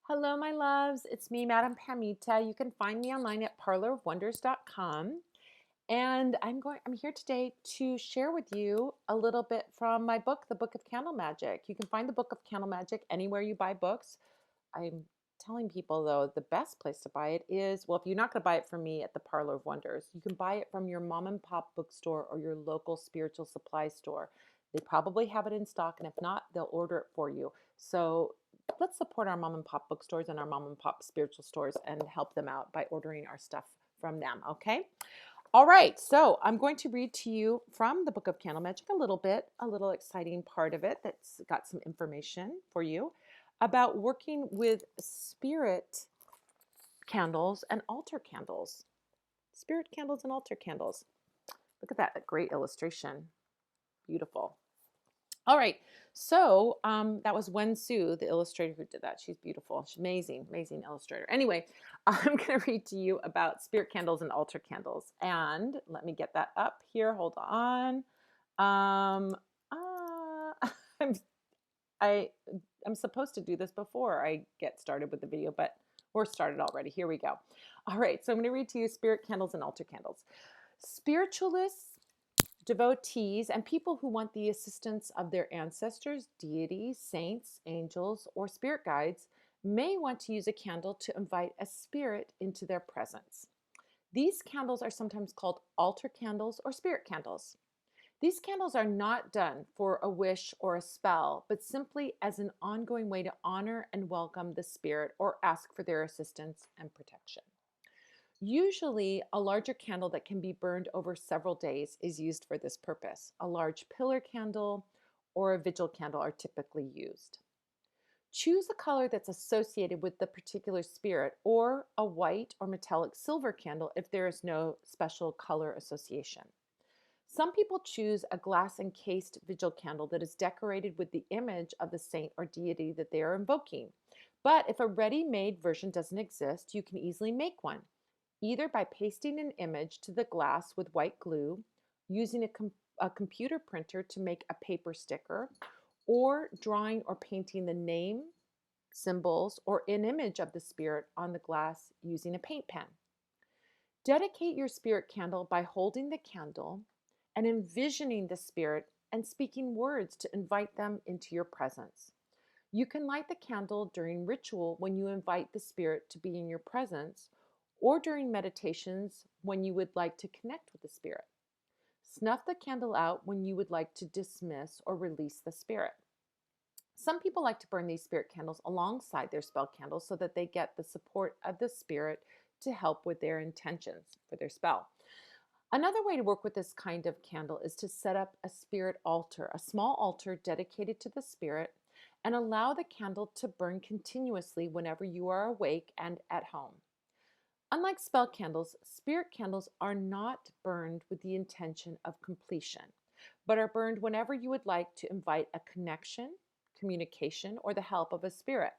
Hello, my loves. It's me, Madame Pamita. You can find me online at parlorofwonders.com. And I'm here today to share with you a little bit from my book, The Book of Candle Magic. You can find the Book of Candle Magic anywhere you buy books. I'm telling people though, the best place to buy it is, well, if you're not going to buy it from me at the Parlor of Wonders, you can buy it from your mom and pop bookstore or your local spiritual supply store. They probably have it in stock, and if not, they'll order it for you. So let's support our mom and pop bookstores and our mom and pop spiritual stores and help them out by ordering our stuff from them, okay? All right, so I'm going to read to you from the Book of Candle Magic a little bit, a little exciting part of it that's got some information for you about working with spirit candles and altar candles. Spirit candles and altar candles. Look at that great illustration. Beautiful. All right, so that was Wen Su, the illustrator who did that. She's beautiful. She's amazing, amazing illustrator. Anyway, I'm going to read to you about spirit candles and altar candles. And let me get that up here. Hold on. Um, I'm, I'm supposed to do this before I get started with the video, but we're started already. Here we go. All right, so I'm going to read to you spirit candles and altar candles. Spiritualists, devotees, and people who want the assistance of their ancestors, deities, saints, angels, or spirit guides may want to use a candle to invite a spirit into their presence. These candles are sometimes called altar candles or spirit candles. These candles are not done for a wish or a spell, but simply as an ongoing way to honor and welcome the spirit or ask for their assistance and protection. Usually, a larger candle that can be burned over several days is used for this purpose. A large pillar candle or a vigil candle are typically used. Choose a color that's associated with the particular spirit, or a white or metallic silver candle if there is no special color association. Some people choose a glass encased vigil candle that is decorated with the image of the saint or deity that they are invoking. But if a ready-made version doesn't exist, you can easily make one, either by pasting an image to the glass with white glue, using a computer printer to make a paper sticker, or drawing or painting the name, symbols, or an image of the spirit on the glass using a paint pen. Dedicate your spirit candle by holding the candle and envisioning the spirit and speaking words to invite them into your presence. You can light the candle during ritual when you invite the spirit to be in your presence, or during meditations when you would like to connect with the spirit. Snuff the candle out when you would like to dismiss or release the spirit. Some people like to burn these spirit candles alongside their spell candles so that they get the support of the spirit to help with their intentions for their spell. Another way to work with this kind of candle is to set up a spirit altar, a small altar dedicated to the spirit, and allow the candle to burn continuously whenever you are awake and at home. Unlike spell candles, spirit candles are not burned with the intention of completion, but are burned whenever you would like to invite a connection, communication, or the help of a spirit.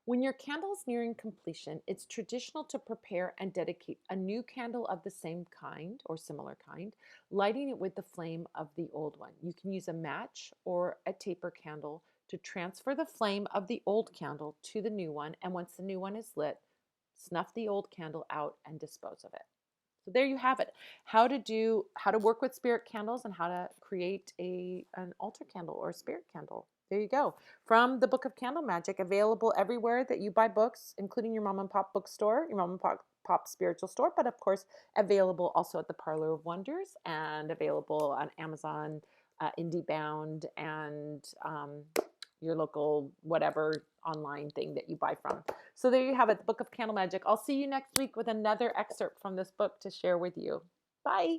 When your candle is nearing completion, it's traditional to prepare and dedicate a new candle of the same kind or similar kind, lighting it with the flame of the old one. You can use a match or a taper candle to transfer the flame of the old candle to the new one, and once the new one is lit, snuff the old candle out and dispose of it. So there you have it. How to work with spirit candles and how to create an altar candle or a spirit candle. There you go. From the Book of Candle Magic, available everywhere that you buy books, including your mom and pop bookstore, your mom and pop spiritual store, but of course available also at the Parlor of Wonders and available on Amazon, IndieBound, and your local whatever online thing that you buy from. So there you have it, the Book of Candle Magic. I'll see you next week with another excerpt from this book to share with you. Bye.